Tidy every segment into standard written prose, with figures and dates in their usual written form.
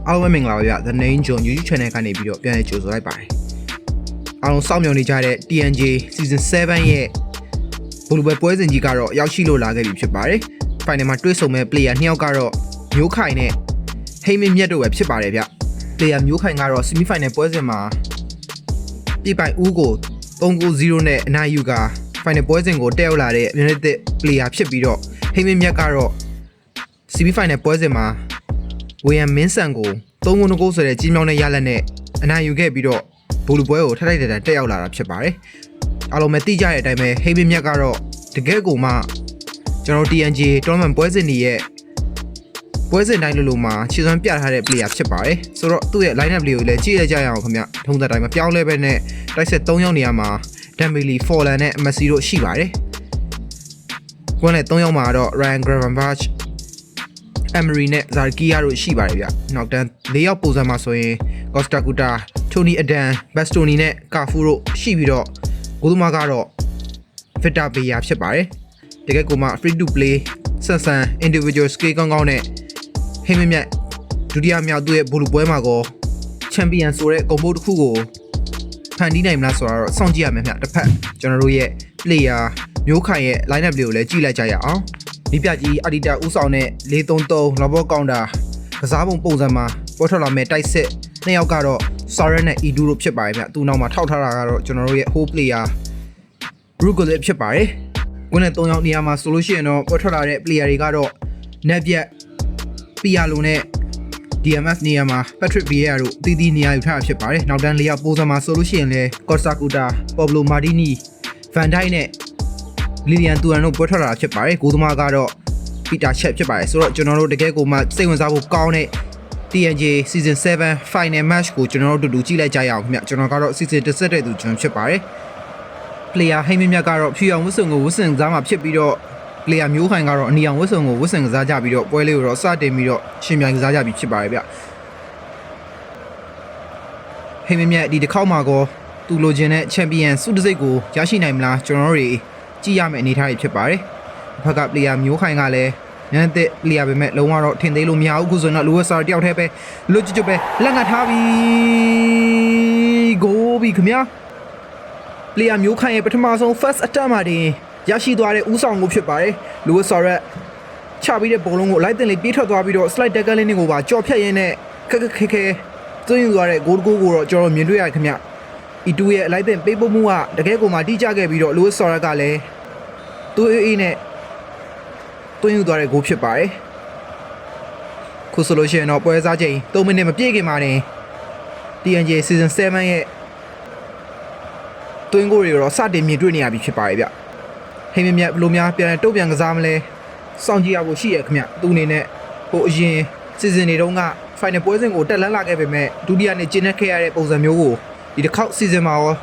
အားလုံးမင်္ဂလာပါဗျ The Name John YouTube Channel ကနေပြီးတော့ပြန်လည်ကြိုဆိုလိုက်ပါတယ်အားလုံးစောင့်မျှော်နေကြတဲ့ TNJ Season 7ရဲ့ဘူလူပွဲစဉ်ကြီးကတော့ရောက်ရှိလို့လာခဲ့ပြီဖြစ်ပါတယ် Final မှာတွေ့ဆုံမဲ့ player 2ယောက်ကတော့မျိုးခိုင်နဲ့ဟိမင်းမြတ်တို့ပဲဖြစ်ပါတယ်ဗျ player မျိုးခိုင်ကတော့ semi final ပွဲစဉ်မှာပြပိုင်ဦးကို 3-0 နဲ့အနိုင်ယူကာ final ပွဲစဉ်ကိုတက်ရောက်လာတဲ့မြင့်တဲ့ player ဖြစ်ပြီးတော့ဟိမင်းမြတ်ကတော့ semi final ပွဲစဉ်မှာဝီယမ်မင်းဆန်ကို3-0ဆိုတဲ့ကြီးမြောင်းတဲ့ရလဒ်နဲ့အနိုင်ယူခဲ့ပြီးတော့ဘူလူပွဲကိုထိုက်ထိုက်တန်တန်တက်ရောက်လာတာဖြစ်ပါတယ်အားလုံးပဲသိကြတဲ့အတိုင်းပဲဟိမင်းမြတ်ကတော့တကယ်ကိုမှကျွန်တော် TNJ tournament ပွဲစဉ်တွေရဲ့ပွဲစဉ်တိုင်းလိုမှာခြေစွမ်းပြထားတဲ့ player ဖြစ်ပါတယ်ဆိုတော့သူ့ရဲ့ line up လေးကိုလည်းကြည့်ရကြရအောင်ခင်ဗျထုံးစံတိုင်းမပြောင်းလဲပဲနဲ့တိုက်ဆက်3ယောက်နေရာမှာ Dembele, Forlan နဲ့ Messi တို့ရှိပါတယ်ကွန်းနဲ့3ယောက်မှာတော့ Ryan Gravenberch, Emery နဲ့ Zarkia တို့ရှိပါတယ်ဗျနောက်တန်း4ယောက်ပုံစံမှာဆိုရင် Costa Curta, Tony Adan, Bastoni နဲ့ Cafu တို့ရှိပြီးတော့ဂိုးသမားကတော့ Victor Beya ဖြစ်ပါတယ်တကယ်ကိုမှ free to play ဆန်ဆန် individual skill ကောင်းကောင်းနဲ့ဟိမမြတ်ဒုတိယမြောက်သူ့ရဲ့ဘူလူပွဲမှာကောချန်ပီယံဆိုတဲ့ဂုဏ်ပုတ်တစ်ခုကိုဖန်တီးနိုင်မလားဆိုတာတော့စောင့်ကြည့်ရမယ်ဗျတစ်ဖက်ကျွန်တော်တို့ရဲ့ player မျိုးခိုင်ရဲ့ line up လေးကိုလည်းကြည့်လိုက်ကြရအောင်ဒီပြကြီးအဒီတာဦးဆောင်တဲ့4-3-3 robot counter ကစားပုံပုံစံမှာပေါ်ထွက်လာမဲ့တိုက်စစ်နှစ်ယောက်ကတော့ Soren နဲ့ Edu တို့ဖြစ်ပါတယ်ဗျသူ့နောက်မှာထောက်ထားတာကတော့ကျွန်တော်တို့ရဲ့ whole player Rugolit ဖြစ်ပါတယ်ကွန်းနဲ့3ယောက်နေရာမှာဆိုလို့ရှိရင်တော့ပေါ်ထွက်လာတဲ့ player တွေကတော့ Netviat, Pialo နဲ့ DMF နေရာမှာ Patrick Vieira တို့တည်တည်နေရာယူထားတာဖြစ်ပါတယ်နောက်တန်း4ယောက်ပိုးစံမှာဆိုလို့ရှိရင်လည်း Costa Curta, Pablo Maldini, Van Dijk နဲ့ Lilian Thuram တို့ပေါ်ထွက်လာတာဖြစ်ပါတယ်ဂိုးသမားကတော့ Peter Cech ဖြစ်ပါတယ်ဆိုတော့ကျွန်တော်တို့တကယ်ကိုမှစိတ်ဝင်စားဖို့ကောင်းတဲ့ TNJ Season 7 Final Match ကိုကျွန်တော်တို့တူတူကြည့်လိုက်ကြရအောင်ခင်ဗျကျွန်တော်ကတော့ Season 17တဲ့သူကျွန်တော်ဖြစ်ပါတယ် player ဟိမင်းမြတ်ကတော့ဖြူအောင်ဝစ်စုံကိုဝစ်စင်ကစားမှာဖြစ်ပြီးတော့ player မျိုးခိုင်ကတော့အနီအောင်ဝစ်စုံကိုဝစ်စင်ကစားကြပြီးတော့ပွဲလေးကိုတော့စတင်ပြီးတော့ရှင်ပြိုင်ကစားကြပြီးဖြစ်ပါတယ်ဗျဟိမင်းမြတ်ဒီတစ်ခေါက်မှာကောသူလိုချင်တဲ့ချန်ပီယံဆုတံဆိပ်ကိုရရှိနိုင်မလားကျွန်တော်တို့တွေကြည့်ရမယ့်အနေအထားတွေဖြစ်ပါတယ်ဘက်က player မျိုးခိုင်ကလည်းညံတဲ့ player ပဲမဲ့လုံးဝတော့ထင်သေးလို့မရဘူးခုဆိုရင်တော့ Luis Suarez တယောက်တည်းပဲလွတ်ကျွတ်ပဲလက်ငတ်ထားပြီးဂိုးပြီးခင်ဗျာplayer မျိုးခိုင်ရဲ့ပထမဆုံး first attempt မှာတင်ရရှိသွားတဲ့ဦးဆောင်ကိုဖြစ်ပါတယ် Luis Suarez ချပြီးတဲ့ဘောလုံးကိုလိုက်တင်လေးပြေးထွက်သွားပြီးတော့ slide tackle လေးကိုပါကြော်ဖြတ်ရင်းနဲ့ခက်သွင်းယူသွားတဲ့ဂိုးကိုတော့ကျွန်တော်မြင်တွေ့ရခင်ဗျ E2 ရဲ့လိုက်တင်ပေးပို့မှုကတကယ်ကိုမှတိကျခဲ့ပြီးတော့ Luis Suarez ကလည်းသူ့အေးနဲ့သွင်းယူသွားတဲ့ဂိုးဖြစ်ပါတယ်ခုဆိုလို့ရှိရင်တော့ပွဲစားချိန်3မိနစ်မပြည့်ခင်မှာတင် TNJ Season 7ရဲ့တွင်းကိုတွေတော့စတင်မြင်တွေ့နေရပြီဖြစ်ပါတယ်ဗျဟိမင်းမြတ်ဘလို့များပြန်တုတ်ပြန်ကစားမလဲစောင့်ကြည့်ရဖို့ရှိရခင်ဗျသူအနေနဲ့ဟိုအရင် season တွေတုန်းက final ပွဲစဉ်ကိုတက်လန်းလာခဲ့ပေမဲ့ဒုတိယနေ့ကျင်းနေခဲ့ရတဲ့ပုံစံမျိုးကိုဒီတစ်ခေါက် season မှာရော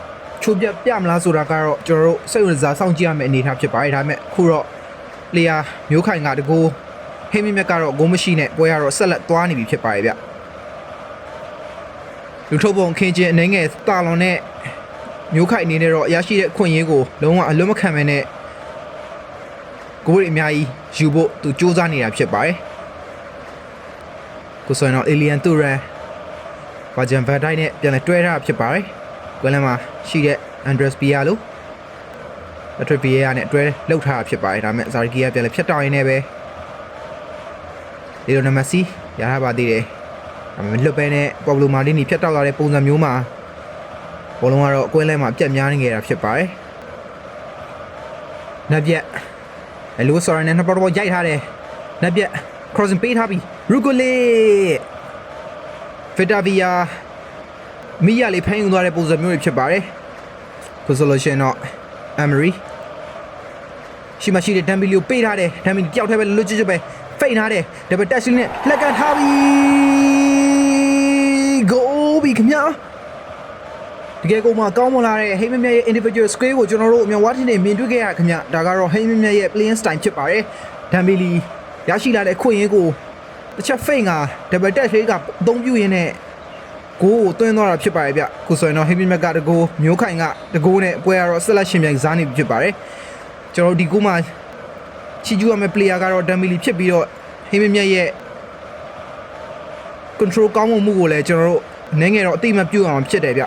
ချိုးပြမလားဆိုတာကတော့ကျွန်တော်တို့စိတ်ဝင်စားစောင့်ကြည့်ရမယ့်အနေအထားဖြစ်ပါတယ်ဒါပေမဲ့ခုတော့ player မျိုးခိုင်ကတကူဟိမင်းမြတ်ကတော့ဂိုးမရှိနဲ့ပွဲရတော့ဆက်လက်သွားနေပြီဖြစ်ပါတယ်ဗျလူထုတ်ပုံခင်းချင်းအနေငယ်တာလွန်နဲ့မျိုးခိုင်အနေနဲ့တော့ရရှိတဲ့အခွင့်အရေးကိုလုံးဝအလွတ်မခံမဲနဲ့ဂိုးတွေအများကြီးယူဖို့သူစူးစမ်းနေတာဖြစ်ပါတယ်ကိုဆိုရင်တော့ Lilian Thuram, Virgil van Dijk နဲ့ပြန်လည်တွဲထားတာဖြစ်ပါတယ်ကွင်းလမ်းမှာရှိတဲ့ Andreas Pialo, Patrick Vieira နဲ့တွဲလှုပ်ထားတာဖြစ်ပါတယ်ဒါပေမဲ့ Zarkia ပြန်လည်ဖြတ်တောက်ရင်းနဲ့ပဲLionel Messi ရထားပါသေးတယ်ဒါပေမဲ့လွတ်ပဲနဲ့ Pablo Maldini ဖြတ်တောက်လာတဲ့ပုံစံမျိုးမှာဘောလုံးကတော့အကွင်းလဲမှာပြတ်များနေကြတာဖြစ်ပါတယ်နက်ပြက်Luis Suarezနဲ့နှစ်ပေါ်ရိုက်ထားတယ်နက်ပြက် crossing ပေးထားပြီး Rugolit Victor Beya မိရလေးဖမ်းယူသွားတဲ့ပုံစံမျိုးတွေဖြစ်ပါတယ်ခုဆိုလို့ရှိရင်တော့ Emery ရှိမရှိတဲ့ Dembele ကိုပေးထားတယ် Dembele တယောက်တည်းပဲလွတ်ကျွတ်ပဲဖိတ်ထားတယ် double touch နဲ့လက်ကထားပြီး goal ပြီးခင်ဗျာတကယ်ကိုမှကောင်းမလာတဲ့ဟိမင်းမြတ်ရဲ့ individual skill ကိုကျွန်တော်တို့အမြန်ဝါတင်နေမြင်တွေ့ခဲ့ရခင်ဗျဒါကတော့ဟိမင်းမြတ်ရဲ့ playing style ဖြစ်ပါတယ် Dembele ရရှိလာတဲ့ခွင့်ရင်းကိုတစ်ချက်ဖိတ်က double touch လေးကအသုံးပြုရင်းနဲ့ဂိုးကိုသွင်းသွားတာဖြစ်ပါတယ်ဗျခုဆိုရင်တော့ဟိမင်းမြတ်ကတကူမျိုးခိုင်ကတကူနဲ့ပွဲရတော့ selection ပြိုင်စားနေပြီဖြစ်ပါတယ်ကျွန်တော်ဒီကူမှာချီကျူရမယ့် player ကတော့ Dembele ဖြစ်ပြီးတော့ဟိမင်းမြတ်ရဲ့ control ကောင်းမှုကိုလည်းကျွန်တော်တို့နည်းငယ်တော့အတိမပြုတ်အောင်ဖြစ်တယ်ဗျ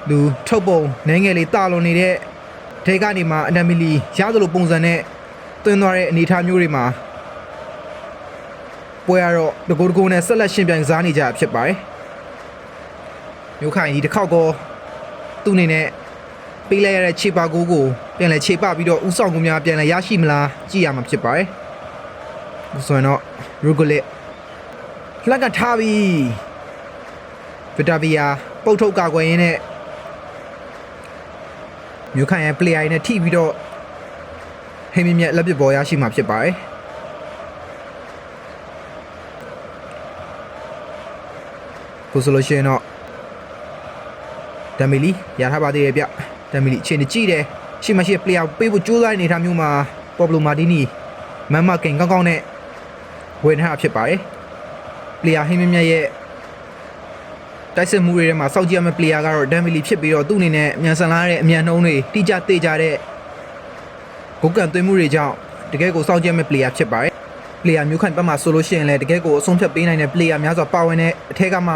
လူထုတ်ပုံနည်းငယ်လေးတာလွန်နေတဲ့ဒေကနေမှအနမီလီရသလိုပုံစံနဲ့သွင်းသွားတဲ့အနေအထားမျိုးတွေမှာပွဲရတော့တကူနဲ့ဆက်လက်ရှင်ပြိုင်စားနေကြဖြစ်ပါတယ်မျိုးခိုင်ဒီတစ်ခေါက်ကောသူ့အနေနဲ့ပေးလိုက်ရတဲ့ခြေပါကိုပြန်လဲခြေပပြီးတော့ဥဆောင်ကူများပြန်လဲရရှိမလားကြည့်ရမှာဖြစ်ပါတယ်ဆိုရင်တော့ရူဂိုလက်လက်ကထားပြီးဗီတာဗီယာပုတ်ထုတ်ကာကွယ်ရင်းနဲ့မျိုးခိုင်ရဲ့ player နဲ့ထိပြီးတော့ဟိမမြက်လက်ပစ်ပေါ်ရရှိမှာဖြစ်ပါတယ်ကိုဆိုလို့ရှိရင်တော့ဒမ်မီလီရထားပါသေးတယ်ဗျဒမ်မီလီအချိန်ကြီးကြည့်တယ်ရှိမရှိ player ပေးဖို့ကြိုးစားနေတာမျိုးမှာပေါ်ဘလိုမာတီနီမမ်မာကင်ကောင်းကောင်းနဲ့ဝင်ထားဖြစ်ပါတယ် player ဟိမမြက်ရဲ့တိုက်စစ်မှုတွေထဲမှာစောက်ကြည့်ရမယ့် player ကတော့ဒမ်မီလီဖြစ်ပြီးတော့သူ့အနေနဲ့အမြန်ဆန်လာတဲ့အမြန်နှုံးတွေတိကျသေးကြတဲ့ဂိုးကန်သွင်းမှုတွေကြောင့်တကယ်ကိုစောက်ကြည့်ရမယ့် player ဖြစ်ပါတယ် player မျိုးခိုင်ဘက်မှာဆိုလို့ရှိရင်လည်းတကယ်ကိုအဆုံးဖြတ်ပေးနိုင်တဲ့ player များစွာပါဝင်တဲ့အထက်ကမှ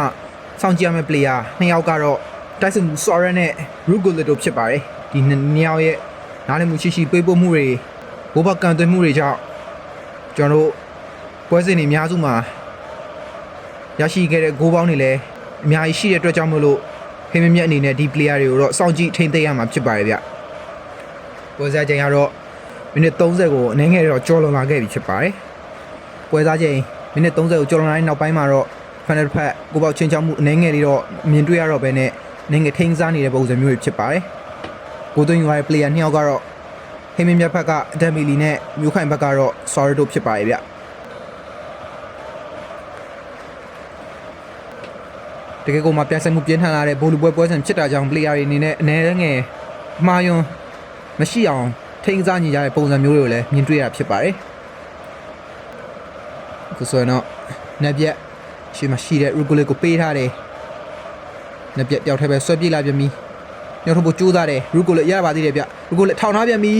စောင့်ကြည့်ရမယ့် player နှစ်ယောက်ကတော့တိုက်စစ်မှု Soren နဲ့ Rugolo တို့ဖြစ်ပါတယ်ဒီနှစ်ယောက်ရဲ့နားလည်မှုရှိပေးပို့မှုတွေဘိုးဘကန်သွင်းမှုတွေကြောင့်ကျွန်တော်တို့ပွဲစဉ်တွေအများစုမှာရရှိခဲ့တဲ့ဂိုးပေါင်းတွေလည်းအများကြီးရှိတဲ့အတွက်ကြောင့်မို့လို့ဟိမမြက်အနေနဲ့ဒီ player တွေကိုတော့စောင့်ကြည့်ထိန်းသိမ်းရမှာဖြစ်ပါတယ်ဗျပွဲစားချိန်ကတော့မိနစ်30ကိုအနည်းငယ်တော့ကျော်လွန်လာခဲ့ပြီဖြစ်ပါတယ်ပွဲစားချိန်မိနစ်30ကိုကျော်လွန်လာတဲ့နောက်ပိုင်းမှာတော့ final ဖက်ကိုပေါက်ချင်းချောင်းမှုအနည်းငယ်လေးတော့မြင်တွေ့ရတော့ပဲနဲ့နည်းငယ်ထိန်းစားနေတဲ့ပုံစံမျိုးတွေဖြစ်ပါတယ်ကိုသွင်းယူရတဲ့ player နှစ်ယောက်ကတော့ဟိမမြက်ဖက်ကဒမ်မီလီနဲ့မျိုးခိုင်ဘက်ကတော့ sorry တို့ဖြစ်ပါတယ်ဗျတကယ်ကိုမှပြန်ဆက်မှုပြင်းထန်လာတဲ့ဘိုလူပွဲစဉ်ဖြစ်တာကြောင့် player တွေအနေနဲ့အနည်းငယ်မှားယွန်းမရှိအောင်ထိန်းစားနေကြတဲ့ပုံစံမျိုးတွေကိုလည်းမြင်တွေ့ရဖြစ်ပါတယ်။ကိုဆိုရင်တော့နက်ပြက်ရှိမရှိတဲ့ Rugolo ကိုပေးထားတယ်။နက်ပြက်တယောက်ထဲပဲဆွဲပြေးလာပြန်ပြီ။ညောက်ထုတ်ဖို့ကြိုးစားတယ် Rugolo ရပါသေးတယ်ဗျ။ Rugolo ထောင်ထားပြန်ပြီ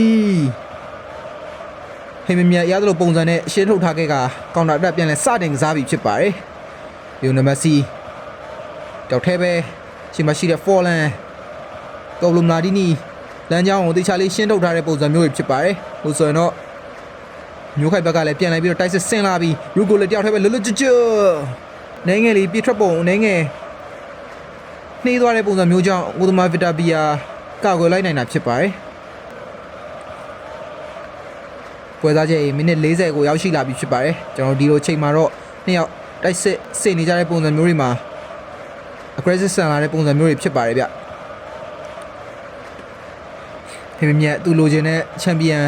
။ဟိမမြတ်ရသလိုပုံစံနဲ့ရှင်းထုတ်ထားခဲ့ကကောင်တာအတက်ပြန်လဲစတင်ကစားပြီဖြစ်ပါတယ်။ဒီနံပါတ်စီတယောက်ထဲပဲရှိမရှိတဲ့ Forlan ကော်ဘလုံနာဒီနီလမ်းကြောင်းကိုတေချာလေးရှင်းထုတ်ထားတဲ့ပုံစံမျိုးတွေဖြစ်ပါတယ်။ဟိုဆိုရင်တော့မျိုးခိုက်ဘက်ကလည်းပြန်လိုက်ပြီးတော့တိုက်စစ်ဆင်းလာပြီးရူဂိုလည်းတယောက်ထဲပဲလွတ်ကျွတ်နိုင်ငယ်လေးပြထွက်ပုံနိုင်ငယ်နှေးသွားတဲ့ပုံစံမျိုးကြောင့်အိုဒမာဗီတာဘီယာကောက်ွယ်လိုက်နိုင်တာဖြစ်ပါတယ်။ပွဲစားချိန်မိနစ်40ကိုရောက်ရှိလာပြီဖြစ်ပါတယ်။ကျွန်တော်ဒီလိုချိန်မှာတော့နှစ်ယောက်တိုက်စစ်ဆင်နေကြတဲ့ပုံစံမျိုးတွေမှာ aggressive ဆန်လာတဲ့ပုံစံမျိုးတွေဖြစ်ပါတယ်ဗျ။ဟိမမြတ်သူလိုချင်တဲ့ချန်ပီယံ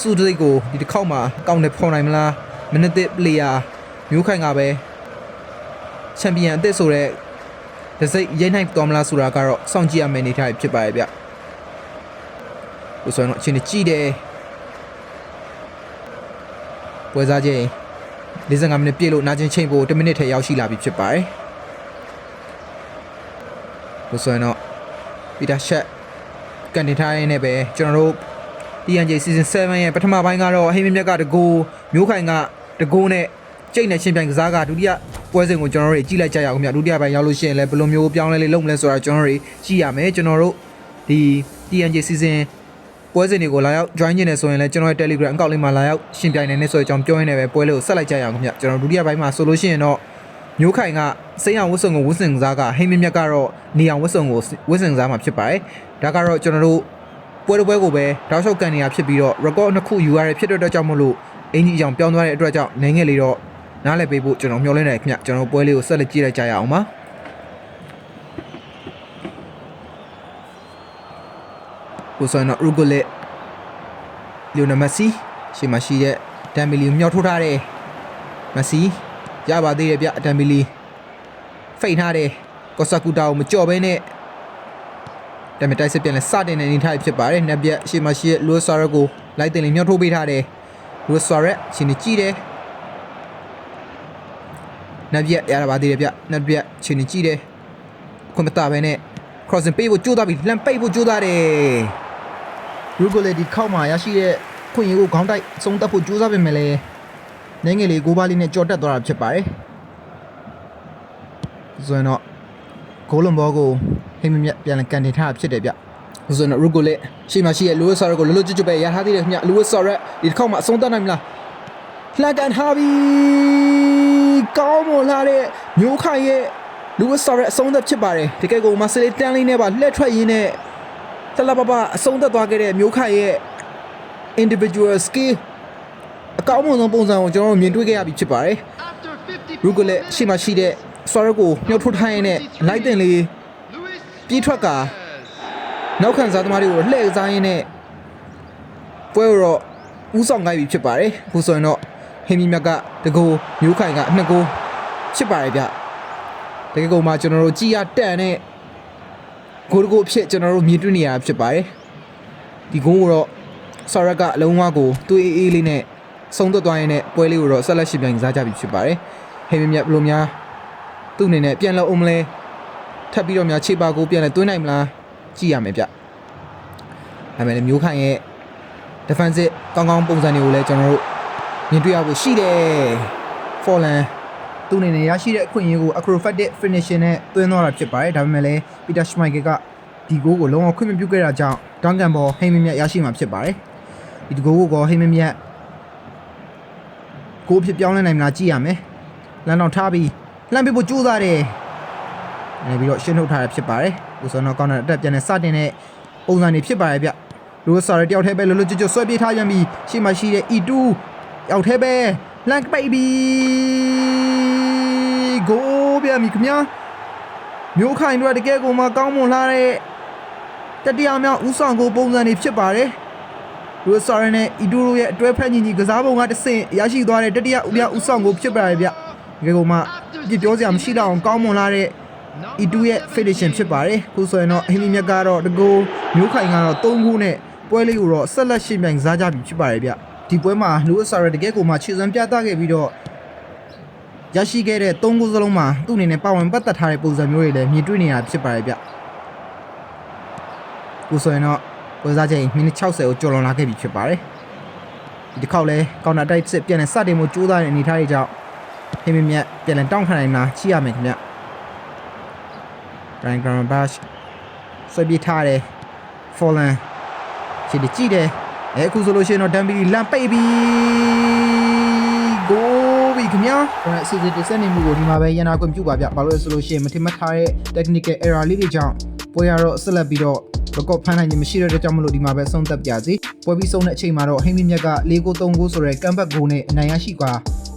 စုတိတ်ကိုဒီတစ်ခေါက်မှာကောင်းတယ်ဖော်နိုင်မလားမနစ်တစ် player မျိုးခိုင်ကပဲချန်ပီယံအသစ်ဆိုတဲ့ဒစိတ်ရိတ်နိုင်တော်မလားဆိုတာကတော့စောင့်ကြည့်ရမယ့်အနေအထားဖြစ်ပါရဲ့ဗျ။ဥဆိုရင်တော့အချိန်ကြီးကြည့်တယ်ပွဲစားချိန်45မိနစ်ပြည့်လို့နာကျင်ချိန်ဖို့10မိနစ်ထဲရောက်ရှိလာပြီဖြစ်ပါတယ်။ဥဆိုရင်တော့ပီတာရှက်ကန်တင်ထားရင်းနဲ့ပဲကျွန်တော်တို့ TNJ Season 7ရဲ့ပထမပိုင်းကတော့ဟိမမြက်ကတကူမျိုးခိုင်ကတကူနဲ့ကျိတ်နဲ့ရှင်ပြိုင်ကစားကဒုတိယပွဲစဉ်ကိုကျွန်တော်တို့ကြည့်လိုက်ကြရအောင်ခင်ဗျဒုတိယပိုင်းရောက်လို့ရှိရင်လည်းဘယ်လိုမျိုးပြောင်းလဲလေးလုပ်မလဲဆိုတာကျွန်တော်တို့ကြည့်ရမယ်ကျွန်တော်တို့ဒီ TNJ Season ပွဲစဉ်တွေကိုလာရောက် join နေတယ်ဆိုရင်လည်းကျွန်တော်ရဲ့ Telegram အကောင့်လေးမှာလာရောက်ရှင်ပြိုင်နေနေဆိုတဲ့အကြောင်းပြောရင်းနဲ့ပဲပွဲလေးကိုဆက်လိုက်ကြရအောင်ခင်ဗျကျွန်တော်ဒုတိယပိုင်းမှာဆိုလို့ရှိရင်တော့မျိုးခိုင်ကစိမ်းအောင်ဝတ်စုံကိုဝတ်ဆင်ကစားကဟိမမြက်ကတော့နေအောင်ဝတ်စုံကိုဝတ်ဆင်ကစားမှာဖြစ်ပါတယ်ဒါကတော့ကျွန်တော်တို့ပွဲတစ်ပွဲကိုပဲတောက်လျှောက်ကန်နေရဖြစ်ပြီးတော့ record နှစ်ခုယူရတဲ့ဖြစ်တဲ့အတွက်ကြောင့်မလို့အင်ဂျီအကြောင်ပြောင်းသွားတဲ့အတွက်ကြောင့်နိုင်ငယ်လေးတော့နားလည်ပေးဖို့ကျွန်တော်မျှော်လင့်နေတယ်ခင်ဗျကျွန်တော်ပွဲလေးကိုဆက်လက်ကြည့်လိုက်ကြရအောင်ပါကိုဆိုနော် Rugolo လီယိုနယ်မက်ဆီရှေ့မှာရှိတဲ့ဒမ်မီလီကိုမြောက်ထိုးထားတယ်မက်ဆီရပါသေးတယ်ဗျဒမ်မီလီဖိတ်ထားတယ်ကော့ဆာကူတာကိုမကြော်ဘဲနဲ့ဒါပေမဲ့တိုက်စစ်ပြန်လဲစတင်နေနေထားဖြစ်ပါတယ်နက်ပြက်ရှေ့မှာရှိတဲ့လူဆာရက်ကိုလိုက်တင်လေးမြောက်ထိုးပေးထားတယ်လူဆာရက်ချင်းကြည့်တယ်နက်ပြက်ရပါသေးတယ်ဗျနက်ပြက်ချင်းကြည့်တယ်ခွန်မတာပဲနဲ့ crossing ပေးဖို့ကြိုးစားပြီးလမ်းပိတ်ဖို့ကြိုးစားတယ် Rugolo ဒီခောက်မှာရရှိတဲ့ခွင့်ရကိုခေါင်းတိုက်ဆုံးတက်ဖို့ကြိုးစားပေမဲ့လည်း နေငယ်လေးကိုပါလေးနဲ့ကြော်တက်သွားတာဖြစ်ပါတယ်ဆိုရင်တော့ဂိုးလုံးဘောကိုဟိမမြက်ပြန်လည်ကန်တင်ထားတာဖြစ်တယ်ဗျဆိုရင်တော့ရုကိုလက်ရှေ့မှာရှိတဲ့လူဝစ်ဆော်ရက်ကိုလွတ်လွတ်ကျွတ်ကျွတ်ပဲရထားသေးတယ်ခင်ဗျလူဝစ်ဆော်ရက်ဒီတစ်ခေါက်မှအဆုံးသတ်နိုင်မလားလှန်ကန်ထားပြီကောင်းမွန်လာတဲ့မျိုးခိုင်ရဲ့လူဝစ်ဆော်ရက်အဆုံးသတ်ဖြစ်ပါတယ်တကယ်ကိုမဆလေးတန်းလေးနဲ့ပါလှည့်ထွက်ရင်းနဲ့တလပပအဆုံးသတ်သွားခဲ့တဲ့မျိုးခိုင်ရဲ့ individual skill အကောင်းဆုံးပုံစံကိုကျွန်တော်တို့မြင်တွေ့ခဲ့ရပြီဖြစ်ပါတယ်ရုကိုလက်ရှေ့မှာရှိတဲ့ဆော်ရက်ကိုညှို့ထုတ်ထားရင်းနဲ့လိုက်တင်လေးပြေးထွက်ကနောက်ခံစားသမားတွေကိုလှည့်စားရင်းနဲ့ပွဲတော့ဦးဆောင်ခိုင်းပြီဖြစ်ပါတယ်အခုဆိုရင်တော့ဟင်းမီမြတ်ကတကူမျိုးခိုင်က2ကိုဖြစ်ပါတယ်ဗျတကယ်ကိုမှကျွန်တော်တို့ကြည်ရတန်နဲ့ဂိုးတကူအဖြစ်ကျွန်တော်တို့မြင်တွေ့နေရတာဖြစ်ပါတယ်ဒီဂိုးကိုတော့ဆော်ရက်ကအလုံးဝကိုတွေးအေးလေးနဲ့ဆုံးသက်သွားရင်းနဲ့ပွဲလေးကိုတော့ဆက်လက်ရှင်ပြိုင်စားကြပြီဖြစ်ပါတယ်ဟင်းမီမြတ်ဘယ်လိုများသူ့အနေနဲ့ပြန်လို့အောင်မလဲထပ်ပြီးတော့များခြေပါကိုပြန်လဲသွင်းနိုင်မလားကြည့်ရမယ်ဗျဒါပေမဲ့မျိုးခိုင်ရဲ့ defensive ကောင်းကောင်းပုံစံတွေကိုလည်းကျွန်တော်တို့မြင်တွေ့ရဖို့ရှိတယ် Forlan သူ့အနေနဲ့ရရှိတဲ့အခွင့်အရေးကို acrobatic finishing နဲ့သွင်းသွားတာဖြစ်ပါတယ်ဒါပေမဲ့လည်း Peter Schmeichel ကဒီဂိုးကိုလုံးဝခွင့်မပြုခဲ့တာကြောင့် Duncan Ball ဟိမမြတ်ရရှိမှာဖြစ်ပါတယ်ဒီဂိုးကိုဟိမမြတ်ဂိုးဖြစ်ပြောင်းလဲနိုင်မလားကြည့်ရမယ်လမ်းတော့ထားပြီးလှမ်းပြဖို့ကြိုးစားတယ်နေပြီးတော့ရှင်းထုတ်ထားတာဖြစ်ပါတယ်။ဦးစောနော်ကောင်းတဲ့အတက်ပြန်နေစတင်တဲ့ပုံစံတွေဖြစ်ပါတယ်ဗျ။လူဆော်ရတယောက်ထဲပဲလွတ်လွတ်ကျွတ်ကျွတ်ဆွဲပြေးထားပြန်ပြီးရှေ့မှာရှိတဲ့ E2 ယောက်ထဲပဲလန့်ပိတ်ပြီးဂိုးပြန်ပြီခင်ဗျာ။မျိုးခိုင်တို့တကယ်ကိုမှကောင်းမွန်လာတဲ့တတိယမြောက်ဦးဆောင်ကိုပုံစံတွေဖြစ်ပါတယ်။လူဆော်ရနဲ့ E2 တို့ရဲ့အတွဲဖက်ညီညီကစားပုံကတစ်ဆင့်ရရှိသွားတဲ့တတိယဦးဆောင်ကိုဖြစ်ပါတယ်ဗျ။တကယ်ကိုမှပြပြောစရာမရှိတော့အောင်ကောင်းမွန်လာတဲ့E2 ရဲ့ finishing ဖြစ်ပါတယ်ခုဆိုရင်တော့ဟင်းမီမြက်ကတော့တကူမျိုးခိုင်ကတော့3ခုနဲ့ပွဲလေးကိုတော့ဆက်လက်ရှင်းပြိုင်စားကြပြီဖြစ်ပါတယ်ဗျဒီပွဲမှာလူအဆာရတကယ်ကိုမှခြေစွမ်းပြသခဲ့ပြီးတော့ရရှိခဲ့တဲ့3ခုစလုံးမှာသူ့အနေနဲ့ပါဝင်ပတ်သက်ထားတဲ့ပုံစံမျိုးတွေလည်းမြင်တွေ့နေရဖြစ်ပါတယ်ဗျခုဆိုရင်တော့ပွဲစားချိန်မိနစ်60ကိုကျော်လွန်လာခဲ့ပြီဖြစ်ပါတယ်ဒီတစ်ခေါက်လဲကောင်တာတိုက်စစ်ပြန်လည်စတင်မှုကြိုးစားတဲ့အနေအထားတွေကြောင့်ဟင်းမီမြက်ပြန်လည်တောင်းခံနိုင်မလားကြည့်ရမယ်ခင်ဗျRyan Gravenberch ဆွဲပြေးထားတယ် Forlan ခြေတကြည့်တယ်အခုဆိုလို့ရှိရင်တော့ Dembele လမ်းပိတ်ပြီးဂိုးပြီခင်ဗျာကျွန်တော်အစီအစဉ်တင်ဆက်နေမှုကိုဒီမှာပဲရန်နာခွင့်ပြုပါဗျဘာလို့လဲဆိုလို့ရှိရင်မထင်မှတ်ထားတဲ့ technical error လေးတွေကြောင့်ပွဲရတော့ဆက်လက်ပြီးတော့ record ဖမ်းနိုင်ခြင်းမရှိတဲ့အတွက်ကြောင့်မလို့ဒီမှာပဲဆုံးသက်ပြစီပွဲပြီးဆုံးတဲ့အချိန်မှာတော့ဟိမ့်မီမြက်က4-3 ဂိုးဆိုတဲ့ comeback goal နဲ့အနိုင်ရရှိကွာ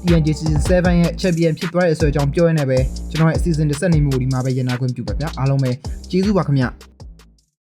TNG Season 7ရဲ့ Champion ဖြစ်သွားရတဲ့အကြောင်းပြောရနေပဲကျွန်တော်ရဲ့အစီအစဉ်တစ်ဆက်နေမှုဒီမှာပဲရန်နာခွင့်ပြုပါဗျအားလုံးပဲကျေးဇူးပါခင်ဗျ